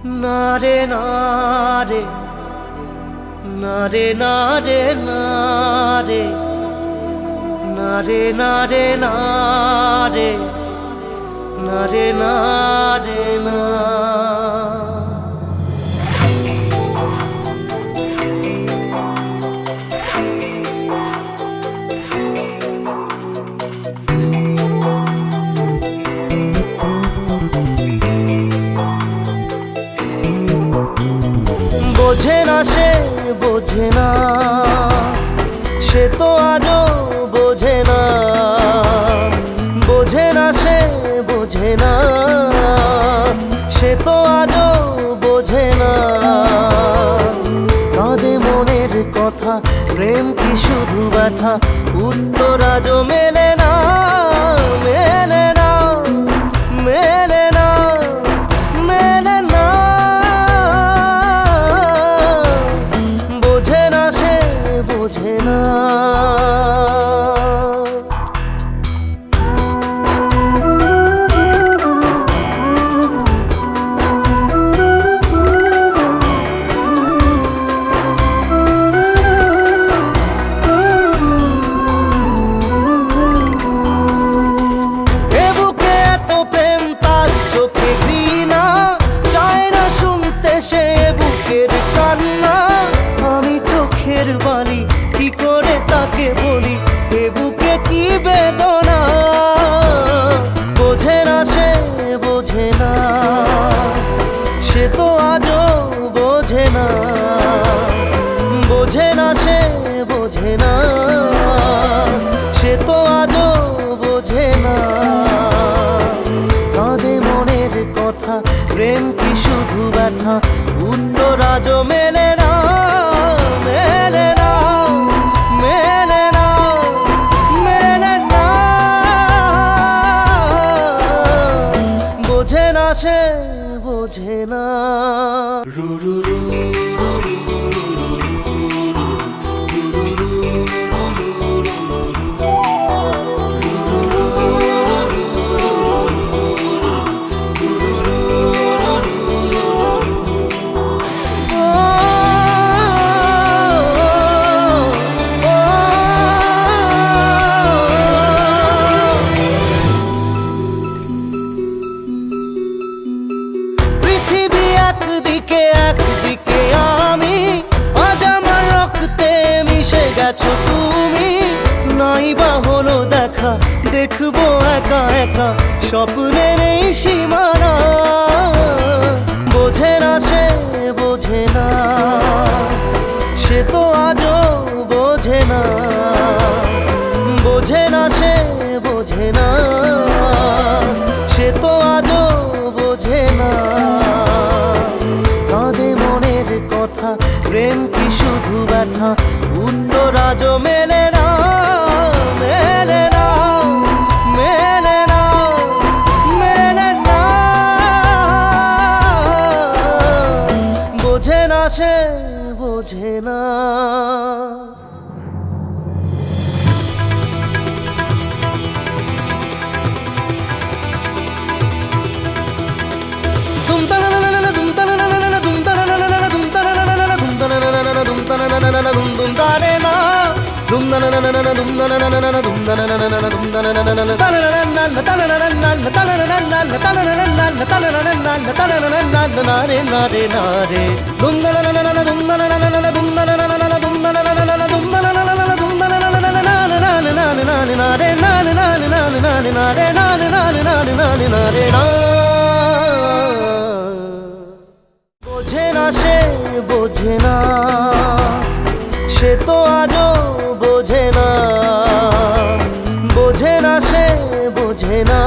নারে নারে নারে নারে নারে নারে নারে নারে নারে নারে না। বোঝে না সে বোঝে না, সে তো আজও বোঝে না। বোঝে না সে বোঝে না, সে তো আজও বোঝে না। কাঁদে মনের কথা, প্রেম কি শুধু ব্যথা, উত্তর আজও মেলে না, মেলে না, মেলে না, মেলে না। বোঝে না সে বোঝে না। বাণী কি করে তাকে বলি, এ বুকে কি বেদনা। বোঝে না সে বোঝে না, সে তো আজও বোঝে না। বোঝে না সে বোঝে না, সে তো আজও বোঝে না। কাঁদে মনের কথা, প্রেম কি শুধু ব্যথা, উত্তর আজও মেলে না, মেলে না, মেলে না, মেলে না। বোঝে না সে বোঝে না। একদিকে একদিকে আমি, আজ আমার রক্তে মিশে গেছো তুমি। নাই বা হলো দেখা, দেখবো একা একা স্বপ্নের এই সীমানা। বোঝে না সে বোঝে না, সে তো আজও বোঝে না। বোঝে না সে বোঝে না, সে তো আজও বোঝে না। কাঁদে মনের কথা, প্রেম কি শুধু ব্যথা, উত্তর আজও মেলে না, মেলে না, মেলে না, মেলে না। বোঝে না সে বোঝে না। বোঝে না সে বোঝে না, সে তো আজও বোঝে না। বোঝে না সে বোঝে না।